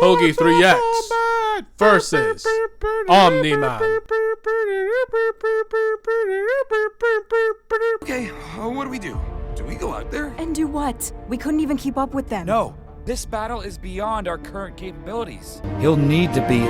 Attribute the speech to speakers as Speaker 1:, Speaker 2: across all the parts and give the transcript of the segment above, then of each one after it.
Speaker 1: HOWDY 3X versus Omni-Man.
Speaker 2: Okay, what do we do? Do we go out there?
Speaker 3: And do what? We couldn't even keep up with them.
Speaker 2: No, this battle is beyond our current capabilities. He'll need to be...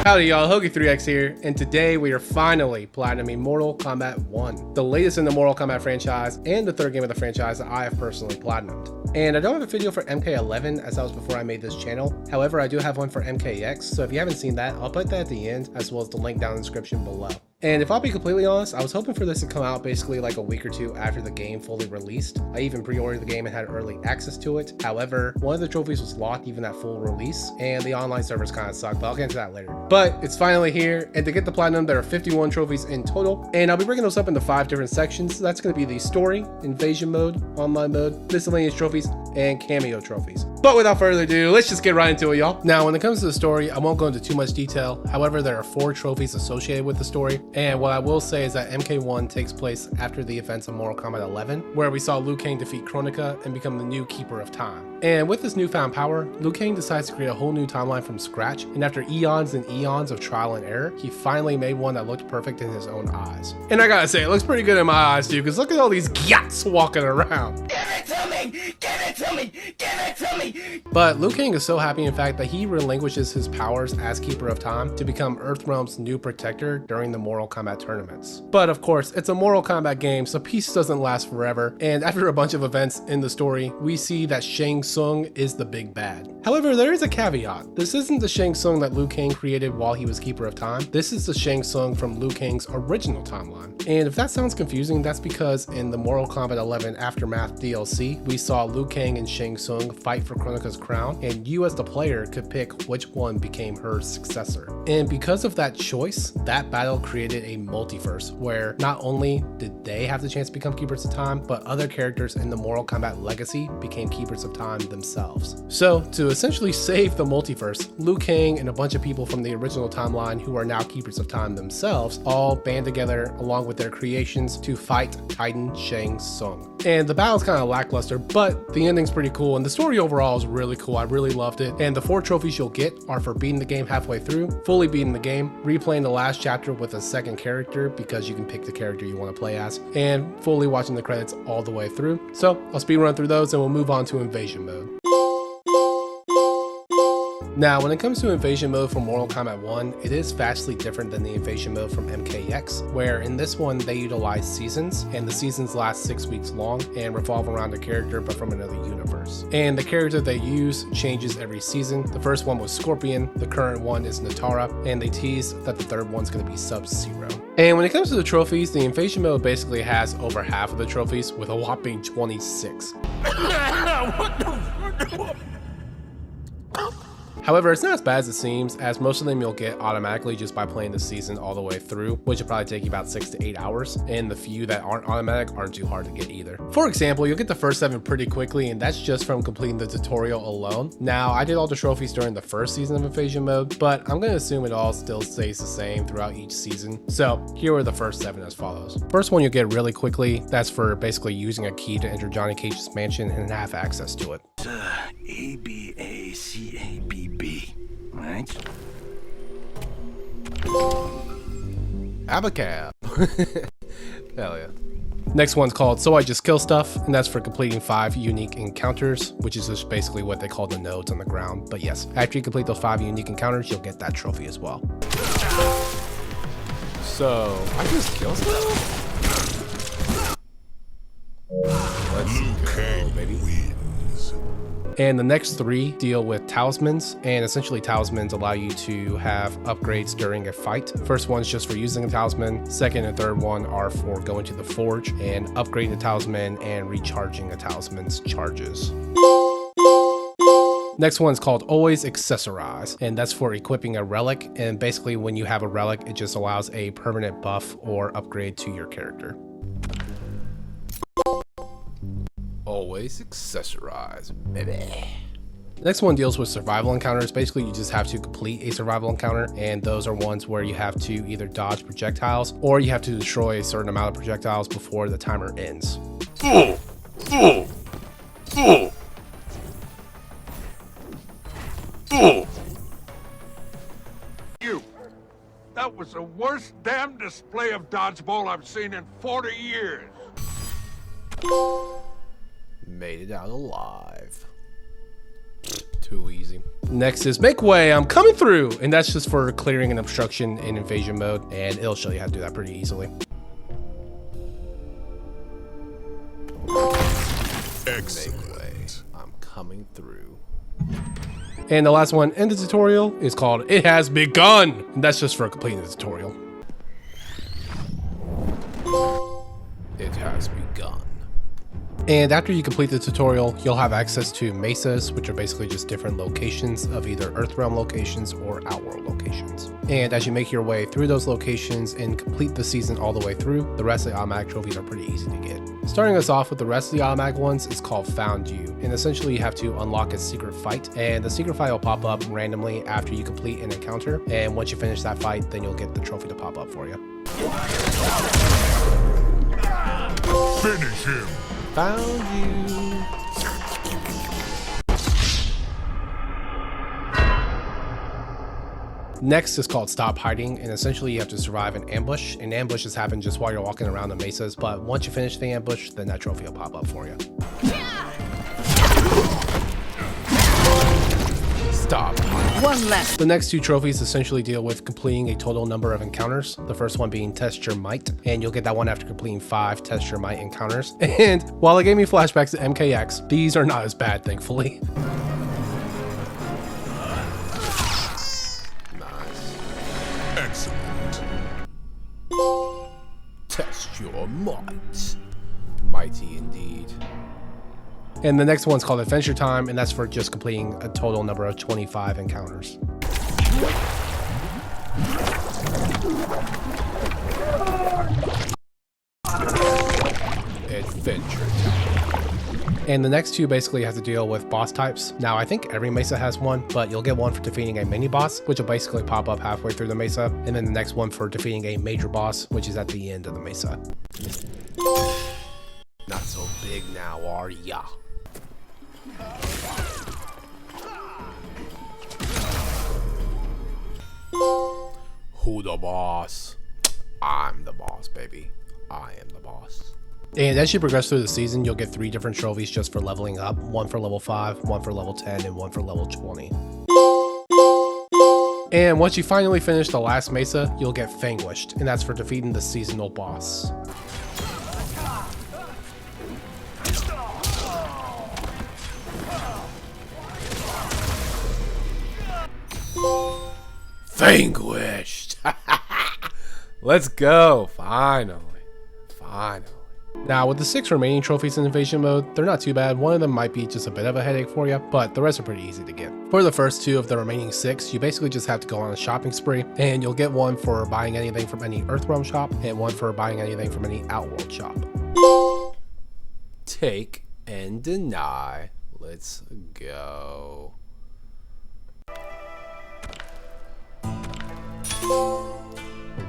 Speaker 1: Howdy y'all, HOWDY 3X here, and today we are finally platinuming Mortal Kombat 1, the latest in the Mortal Kombat franchise and the third game of the franchise that I have personally platinumed. And I don't have a video for MK11 as that was before I made this channel. However, I do have one for MKX, so if you haven't seen that, I'll put that at the end as well as the link down in the description below. And if I'll be completely honest, I was hoping for this to come out basically like a week or two after the game fully released. I even pre-ordered the game and had early access to it. However, one of the trophies was locked even at full release, and the online servers kind of suck, but I'll get into that later. But it's finally here, and to get the platinum, there are 51 trophies in total, and I'll be breaking those up into 5 different sections. So that's going to be the story, invasion mode, online mode, miscellaneous trophies, and cameo trophies. But without further ado, let's just get right into it, y'all. Now, when it comes to the story, I won't go into too much detail. However, there are 4 trophies associated with the story. And what I will say is that MK1 takes place after the events of Mortal Kombat 11, where we saw Liu Kang defeat Kronika and become the new Keeper of Time. And with this newfound power, Liu Kang decides to create a whole new timeline from scratch, and after eons and eons of trial and error, he finally made one that looked perfect in his own eyes. And I gotta say, it looks pretty good in my eyes too, because look at all these gyats walking around.
Speaker 4: Give it to me! Give it to me! Give it to me!
Speaker 1: But Liu Kang is so happy in fact that he relinquishes his powers as Keeper of Time to become Earthrealm's new protector during the Mortal Kombat tournaments. But of course, it's a Mortal Kombat game, so peace doesn't last forever, and after a bunch of events in the story, we see that Shang Tsung is the big bad. However, there is a caveat. This isn't the Shang Tsung that Liu Kang created while he was Keeper of Time. This is the Shang Tsung from Liu Kang's original timeline. And if that sounds confusing, that's because in the Mortal Kombat 11 Aftermath DLC, we saw Liu Kang and Shang Tsung fight for Kronika's crown, and you as the player could pick which one became her successor. And because of that choice, that battle created a multiverse where not only did they have the chance to become Keepers of Time, but other characters in the Mortal Kombat legacy became Keepers of Time themselves. So to essentially save the multiverse, Liu Kang and a bunch of people from the original timeline who are now Keepers of Time themselves all band together along with their creations to fight Titan Shang Tsung. And the battle's kind of lackluster, but the ending's pretty cool, and the story overall is really cool. I really loved it. And the 4 trophies you'll get are for beating the game halfway through, fully beating the game, replaying the last chapter with a second character because you can pick the character you want to play as, and fully watching the credits all the way through. So I'll speed run through those and we'll move on to invasion mode. Now, when it comes to invasion mode for Mortal Kombat 1, it is vastly different than the invasion mode from MKX, where in this one they utilize seasons, and the seasons last 6 weeks long and revolve around a character but from another universe. And the character they use changes every season. The first one was Scorpion, the current one is Natara, and they tease that the third one's going to be Sub-Zero. And when it comes to the trophies, the invasion mode basically has over half of the trophies with a whopping 26.
Speaker 4: What the...
Speaker 1: However, it's not as bad as it seems, as most of them you'll get automatically just by playing the season all the way through, which will probably take you about 6 to 8 hours, and the few that aren't automatic aren't too hard to get either. For example, you'll get the first 7 pretty quickly, and that's just from completing the tutorial alone. Now, I did all the trophies during the first season of invasion mode, but I'm going to assume it all still stays the same throughout each season. So here are the first 7 as follows. First one you'll get really quickly. That's for basically using a key to enter Johnny Cage's mansion and have access to it.
Speaker 4: A-B-A-C-A-B-B, right?
Speaker 1: Abacab. Hell yeah. Next one's called So I Just Kill Stuff, and that's for completing 5 unique encounters, which is just basically what they call the nodes on the ground. But yes, after you complete those 5 unique encounters, you'll get that trophy as well. So I just kill stuff? Let's go, baby. And the next 3 deal with talismans, and essentially talismans allow you to have upgrades during a fight. First one's just for using a talisman, second and third one are for going to the forge and upgrading the talisman and recharging a talisman's charges. Next one's called Always Accessorize, and that's for equipping a relic, and basically when you have a relic it just allows a permanent buff or upgrade to your character. Always accessorize, baby. Next one deals with survival encounters. Basically, you just have to complete a survival encounter, and those are ones where you have to either dodge projectiles or you have to destroy a certain amount of projectiles before the timer ends.
Speaker 5: You. That was the worst damn display of dodgeball I've seen in 40 years.
Speaker 1: Made it out alive. Too easy. Next is Make Way, I'm coming through. And that's just for clearing an obstruction in invasion mode. And it'll show you how to do that pretty easily.
Speaker 6: Excellent.
Speaker 1: I'm coming through. And the last one in the tutorial is called It Has Begun. And that's just for completing the tutorial. It has begun. And after you complete the tutorial, you'll have access to mesas, which are basically just different locations of either Earthrealm locations or Outworld locations. And as you make your way through those locations and complete the season all the way through, the rest of the automatic trophies are pretty easy to get. Starting us off with the rest of the automatic ones is called Found You, and essentially you have to unlock a secret fight, and the secret fight will pop up randomly after you complete an encounter, and once you finish that fight, then you'll get the trophy to pop up for you.
Speaker 6: Finish him.
Speaker 1: Found you. Next is called Stop Hiding, and essentially you have to survive an ambush. And ambushes happen just while you're walking around the mesas, but once you finish the ambush, then that trophy will pop up for you. Stop hiding.
Speaker 3: One left.
Speaker 1: The next two trophies essentially deal with completing a total number of encounters. The first one being Test Your Might, and you'll get that one after completing 5 Test Your Might encounters. And while it gave me flashbacks to MKX, these are not as bad, thankfully.
Speaker 6: Excellent.
Speaker 1: Test your might. Mighty indeed. And the next one's called Adventure Time, and that's for just completing a total number of 25 encounters. Adventure Time. And the next two basically have to deal with boss types. Now, I think every mesa has one, but you'll get one for defeating a mini boss, which will basically pop up halfway through the mesa, and then the next one for defeating a major boss, which is at the end of the mesa. Not so big now, are ya? Who the boss? I'm the boss, baby. I am the boss. And as you progress through the season, you'll get 3 different trophies just for leveling up. One for level 5, one for level 10, and one for level 20. And once you finally finish the last mesa, you'll get Vanquished, and that's for defeating the seasonal boss. Vanquished! Let's go! Finally. Now, with the 6 remaining trophies in Invasion Mode, they're not too bad. One of them might be just a bit of a headache for you, but the rest are pretty easy to get. For the first 2 of the remaining 6, you basically just have to go on a shopping spree, and you'll get one for buying anything from any Earthrealm shop, and one for buying anything from any Outworld shop. Take and deny. Let's go.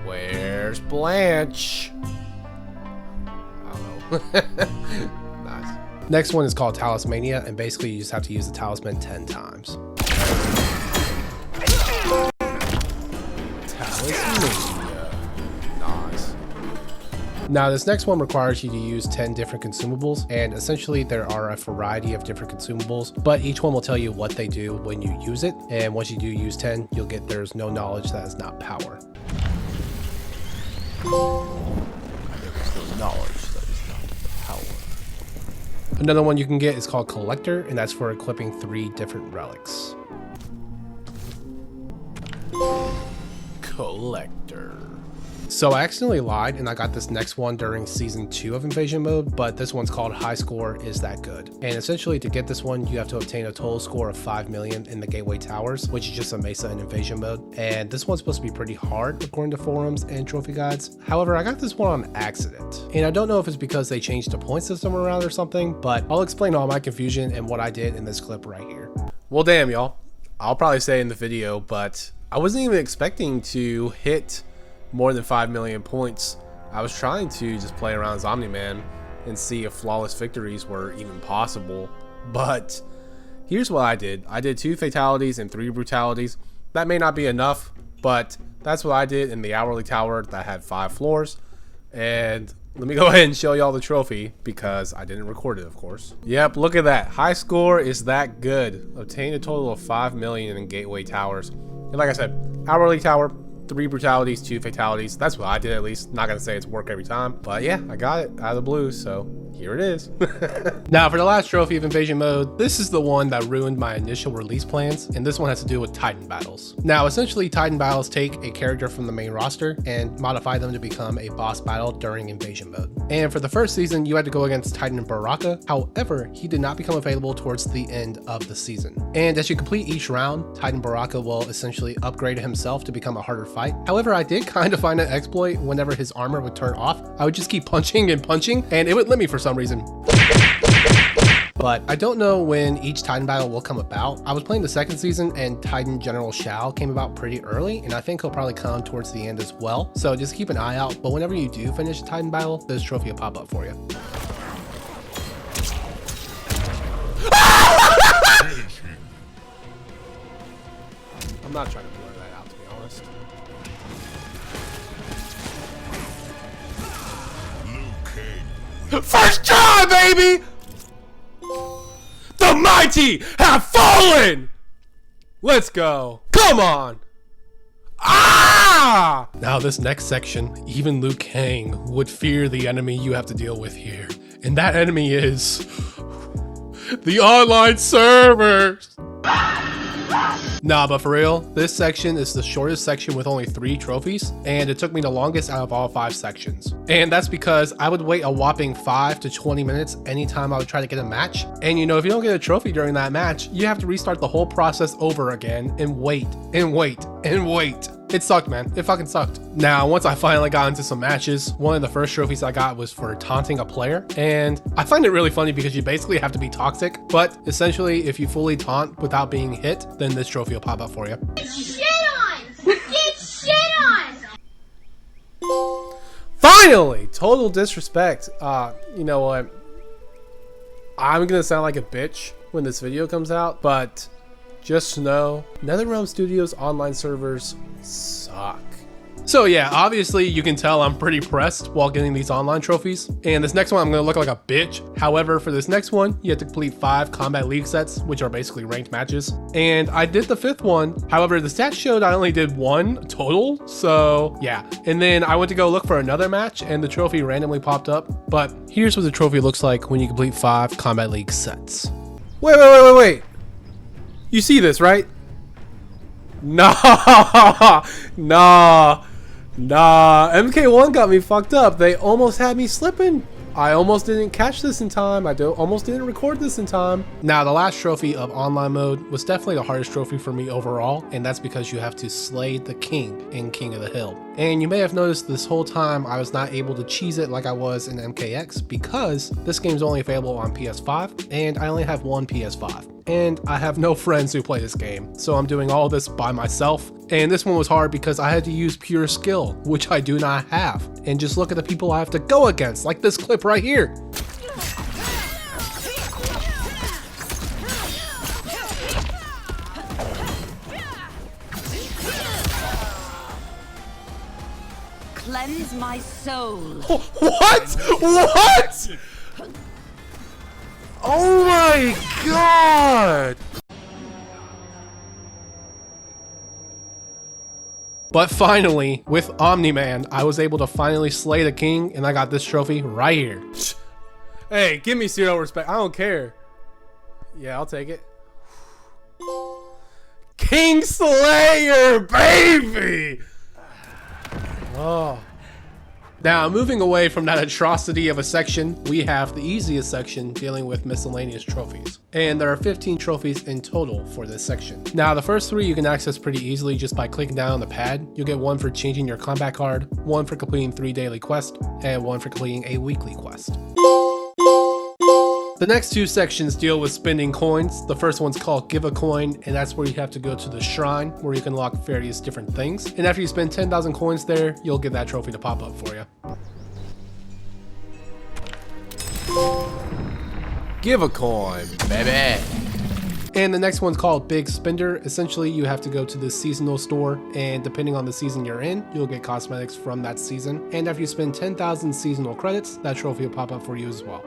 Speaker 1: Where's Blanche? I don't know. Nice. Next one is called Talismania, and basically you just have to use the talisman 10 times. Talismania. Nice. Now this next one requires you to use 10 different consumables, and essentially there are a variety of different consumables, but each one will tell you what they do when you use it, and once you do use 10, you'll get There's No Knowledge That Is Not Power. There is no knowledge that is not power. Another one you can get is called Collector, and that's for equipping 3 different relics. Collector. So I accidentally lied and I got this next one during season 2 of Invasion Mode, but this one's called High Score Is That Good. And essentially to get this one, you have to obtain a total score of 5 million in the Gateway Towers, which is just a mesa in Invasion Mode. And this one's supposed to be pretty hard according to forums and trophy guides. However, I got this one on accident. And I don't know if it's because they changed the point system around or something, but I'll explain all my confusion and what I did in this clip right here. Well, damn y'all. I'll probably say in the video, but I wasn't even expecting to hit more than 5 million points. I was trying to just play around as Omni-Man and see if flawless victories were even possible, but Here's what I did. I did 2 fatalities and 3 brutalities. That may not be enough, but that's what I did in the hourly tower that had 5 floors. And let me go ahead and show y'all the trophy because I didn't record it, of course. Yep, look at that. High score is that good. Obtained a total of 5 million in gateway towers. And like I said, hourly tower, 3 brutalities, 2 fatalities. That's what I did, at least. Not gonna say it's work every time, but yeah, I got it out of the blue, so here it is. Now for the last trophy of invasion mode, this is the one that ruined my initial release plans, and this one has to do with Titan battles. Now essentially Titan battles take a character from the main roster and modify them to become a boss battle during invasion mode. And for the first season you had to go against Titan Baraka, however he did not become available towards the end of the season. And as you complete each round, Titan Baraka will essentially upgrade himself to become a harder fight. However, I did kind of find an exploit whenever his armor would turn off. I would just keep punching and punching and it would let me for some reason. But I don't know when each Titan battle will come about. I was playing the second season and Titan General Shao came about pretty early, and I think he'll probably come towards the end as well. So just keep an eye out, but whenever you do finish a Titan battle, this trophy will pop up for you. I'm not trying to blur that out, to be honest. First try, baby! The mighty have fallen! Let's go. Come on! Ah! Now this next section, even Liu Kang would fear the enemy you have to deal with here. And that enemy is the online servers. Nah, but for real, this section is the shortest section with only 3 trophies, and it took me the longest out of all 5 sections. And that's because I would wait a whopping 5 to 20 minutes anytime I would try to get a match. And you know, if you don't get a trophy during that match, you have to restart the whole process over again and wait and wait and wait. It sucked, man. It fucking sucked. Now, once I finally got into some matches, one of the first trophies I got was for taunting a player. And I find it really funny because you basically have to be toxic, but essentially if you fully taunt without being hit, then this trophy will pop up for you.
Speaker 7: Get shit on! Get shit on!
Speaker 1: Finally! Total disrespect. You know what? I'm gonna sound like a bitch when this video comes out, but just know NetherRealm Studios online servers suck. So yeah, obviously you can tell I'm pretty pressed while getting these online trophies. And this next one I'm gonna look like a bitch. However, for this next one, you have to complete 5 Combat League sets, which are basically ranked matches. And I did the 5th one. However, the stats showed I only did 1 total. So yeah. And then I went to go look for another match and the trophy randomly popped up. But here's what the trophy looks like when you complete 5 Combat League sets. Wait. You see this, right? Nah. MK1 got me fucked up. They almost had me slipping. I almost didn't catch this in time. Almost didn't record this in time. Now, the last trophy of online mode was definitely the hardest trophy for me overall, and that's because you have to slay the king in King of the Hill. And you may have noticed this whole time I was not able to cheese it like I was in MKX because this game's only available on PS5, and I only have 1 PS5. And I have no friends who play this game, so I'm doing all this by myself. And this one was hard because I had to use pure skill, which I do not have. And just look at the people I have to go against, like this clip right here.
Speaker 3: Cleanse my soul.
Speaker 1: What? Oh my god! But finally, with Omni-Man, I was able to finally slay the king, and I got this trophy right here. Hey, give me 0 respect. I don't care. Yeah, I'll take it. King Slayer, baby! Oh. Now, moving away from that atrocity of a section, we have the easiest section dealing with miscellaneous trophies. And there are 15 trophies in total for this section. Now, the first 3 you can access pretty easily just by clicking down on the pad. You'll get 1 for changing your combat card, 1 for completing 3 daily quests, and 1 for completing a weekly quest. The next 2 sections deal with spending coins. The first one's called Give a Coin, and that's where you have to go to the shrine where you can unlock various different things. And after you spend 10,000 coins there, you'll get that trophy to pop up for you. Give a coin, baby. And the next one's called Big Spender. Essentially, you have to go to the seasonal store, and depending on the season you're in, you'll get cosmetics from that season. And after you spend 10,000 seasonal credits, that trophy will pop up for you as well.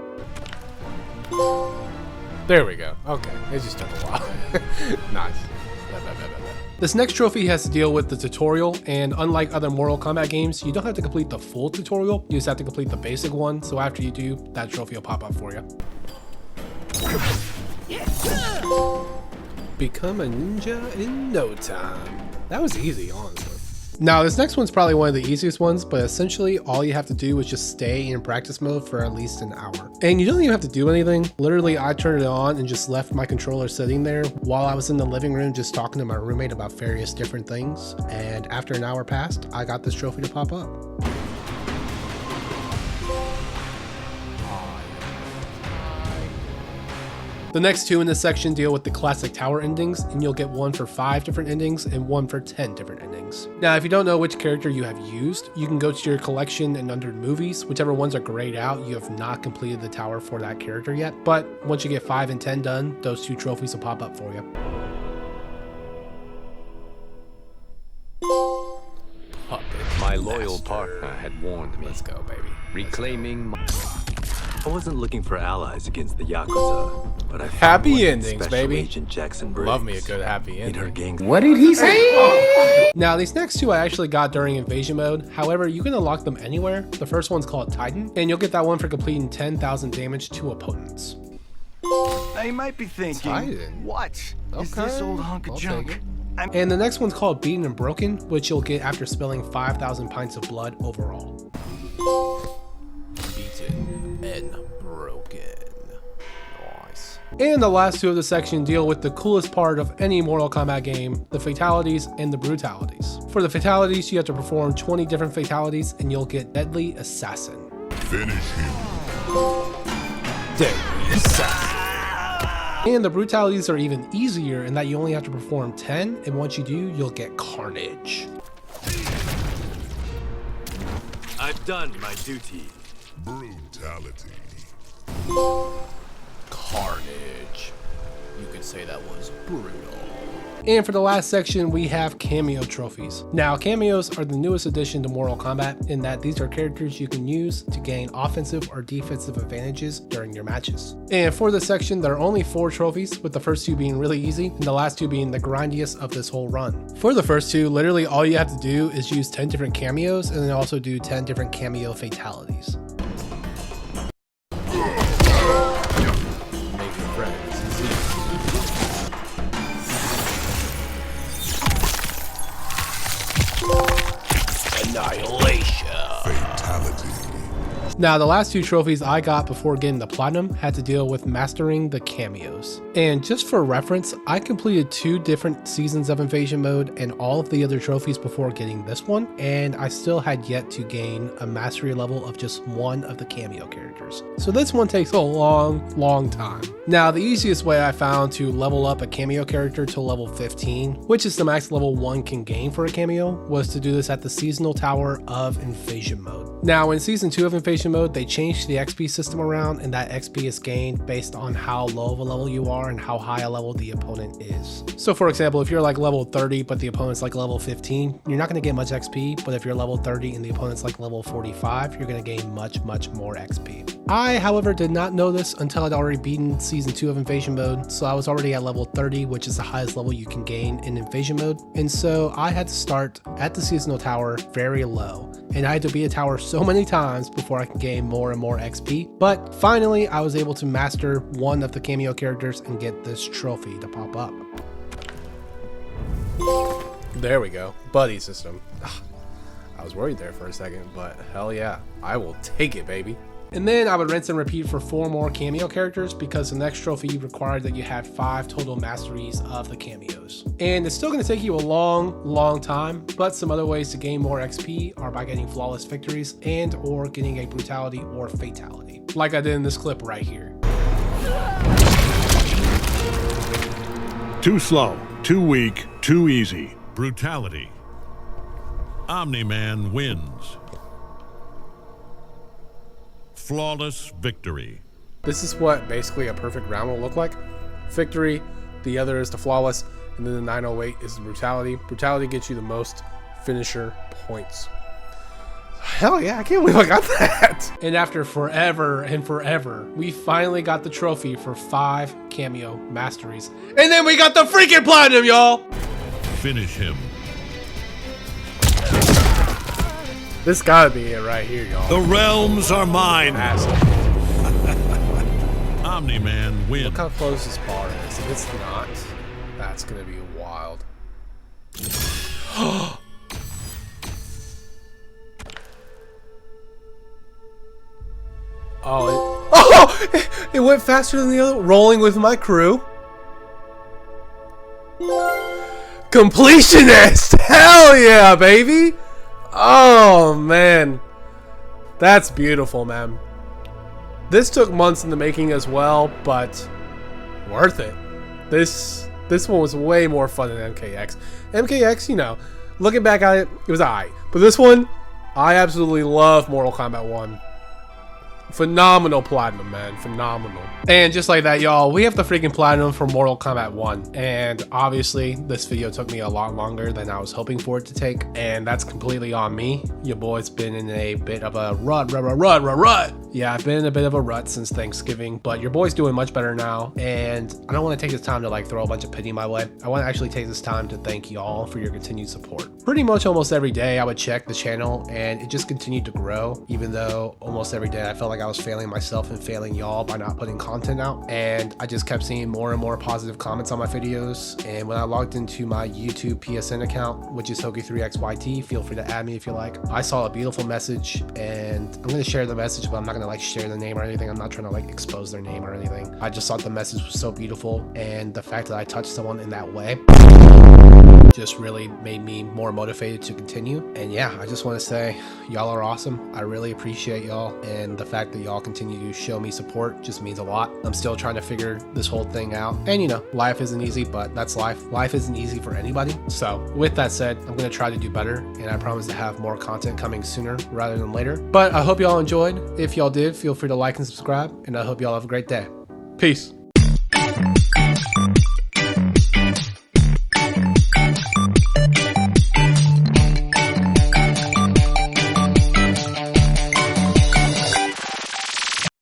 Speaker 1: There we go. Okay, it just took a while. Nice. This next trophy has to deal with the tutorial, and unlike other Mortal Kombat games, you don't have to complete the full tutorial, you just have to complete the basic one, so after you do, that trophy will pop up for you. Become a ninja in no time. That was easy, honestly. Now, this next one's probably one of the easiest ones, but essentially all you have to do is just stay in practice mode for at least an hour. And you don't even have to do anything. Literally, I turned it on and just left my controller sitting there while I was in the living room just talking to my roommate about various different things. And after an hour passed, I got this trophy to pop up. The next two in this section deal with the classic tower endings, and you'll get one for 5 different endings and one for 10 different endings. Now, if you don't know which character you have used, you can go to your collection and under movies, whichever ones are grayed out, you have not completed the tower for that character yet. But once you get 5 and 10 done, those 2 trophies will pop up for you.
Speaker 8: My loyal partner had warned me.
Speaker 1: Let's go, baby.
Speaker 8: Reclaiming my...
Speaker 9: I wasn't looking for allies against the Yakuza, but I found
Speaker 1: Happy
Speaker 9: one in
Speaker 1: endings,
Speaker 9: Special
Speaker 1: baby.
Speaker 9: Agent Jackson Briggs.
Speaker 1: Love me a good happy
Speaker 9: In her
Speaker 1: ending.
Speaker 9: gang.
Speaker 4: What did he say?
Speaker 1: Now, these next 2 I actually got during invasion mode. However, you can unlock them anywhere. The first one's called Titan, and you'll get that one for completing 10,000 damage to opponents.
Speaker 10: Now you might be thinking,
Speaker 1: Titan.
Speaker 10: what is this old hunk of junk?
Speaker 1: And the next one's called Beaten and Broken, which you'll get after spilling 5,000 pints of blood overall. Beaten and broken. Nice. And the last 2 of the section deal with the coolest part of any Mortal Kombat game, the fatalities and the brutalities. For the fatalities, you have to perform 20 different fatalities and you'll get Deadly Assassin.
Speaker 6: Finish him.
Speaker 1: Deadly Assassin. And the brutalities are even easier in that you only have to perform 10, and once you do, you'll get Carnage.
Speaker 9: I've done my duty.
Speaker 6: Brutality.
Speaker 1: Carnage. You could say that was brutal. And for the last section, we have cameo trophies. Now, cameos are the newest addition to Mortal Kombat in that these are characters you can use to gain offensive or defensive advantages during your matches. And for this section, there are only 4 trophies, with the first 2 being really easy and the last 2 being the grindiest of this whole run. For the first 2, literally all you have to do is use 10 different cameos and then also do 10 different cameo fatalities. Annihilation.
Speaker 6: Fatality.
Speaker 1: Now, the last 2 trophies I got before getting the Platinum had to deal with mastering the cameos. And just for reference, I completed 2 different seasons of Invasion Mode and all of the other trophies before getting this one, and I still had yet to gain a mastery level of just one of the cameo characters. So this one takes a long time. Now, the easiest way I found to level up a cameo character to level 15, which is the max level 1 can gain for a cameo, was to do this at the Seasonal Tower of Invasion Mode. Now, in Season 2 of Invasion Mode, they changed the XP system around, and that XP is gained based on how low of a level you are and how high a level the opponent is. So for example, if you're like level 30 but the opponent's like level 15, you're not going to get much XP, but if you're level 30 and the opponent's like level 45, you're going to gain much more XP. I, however, did not know this until I'd already beaten Season 2 of Invasion Mode, so I was already at level 30, which is the highest level you can gain in Invasion Mode, and so I had to start at the Seasonal Tower very low, and I had to beat a tower so many times before I could gain more and more XP, but finally I was able to master one of the cameo characters and get this trophy to pop up. There we go, buddy system. I was worried there for a second, but hell yeah, I will take it, baby. And then I would rinse and repeat for 4 more cameo characters because the next trophy required that you had 5 total masteries of the cameos. And it's still going to take you a long time, but some other ways to gain more XP are by getting flawless victories and or getting a brutality or fatality, like I did in this clip right here.
Speaker 11: Too slow, too weak, too easy.
Speaker 6: Brutality. Omni-Man wins. Flawless victory.
Speaker 1: This is what basically a perfect round will look like. Victory, The other is the flawless, and then the 908 is the brutality. Brutality gets you the most finisher points. Hell yeah, I can't believe I got that. And after forever and forever, we finally got the trophy for 5 cameo masteries. And then we got the freaking platinum, y'all.
Speaker 6: Finish him.
Speaker 1: This gotta be it right here, y'all.
Speaker 11: The realms are mine.
Speaker 6: Omni-Man wins.
Speaker 1: Look how close this bar is. If it's not, that's gonna be wild. It went faster than the other. Rolling with my crew. Completionist! Hell yeah, baby! Oh, man. That's beautiful, man. This took months in the making as well, but worth it. This one was way more fun than MKX. MKX, you know, looking back at it, it was alright. But this one, I absolutely love Mortal Kombat 1. Phenomenal platinum, man. Phenomenal. And just like that, y'all, we have the freaking platinum for Mortal Kombat 1. And obviously, this video took me a lot longer than I was hoping for it to take. And that's completely on me. Your boy's been in a bit of a rut. Yeah, I've been in a bit of a rut since Thanksgiving, but your boy's doing much better now. And I don't want to take this time to like throw a bunch of pity my way. I want to actually take this time to thank y'all for your continued support. Pretty much almost every day I would check the channel and it just continued to grow, even though almost every day I felt like I was failing myself and failing y'all by not putting content out. And I just kept seeing more and more positive comments on my videos. And when I logged into my YouTube PSN account, which is Hoki3XYT, feel free to add me if you like, I saw a beautiful message, and I'm going to share the message, but I'm not going to like share the name or anything. I'm not trying to like expose their name or anything. I just thought the message was so beautiful, and the fact that I touched someone in that way just really made me more motivated to continue. And yeah, I just want to say y'all are awesome. I really appreciate y'all, and the fact that y'all continue to show me support just means a lot. I'm still trying to figure this whole thing out, and you know, life isn't easy, but that's life. Life isn't easy for anybody. So with that said, I'm going to try to do better, and I promise to have more content coming sooner rather than later. But I hope y'all enjoyed. If y'all did, feel free to like and subscribe, and I hope y'all have a great day. Peace.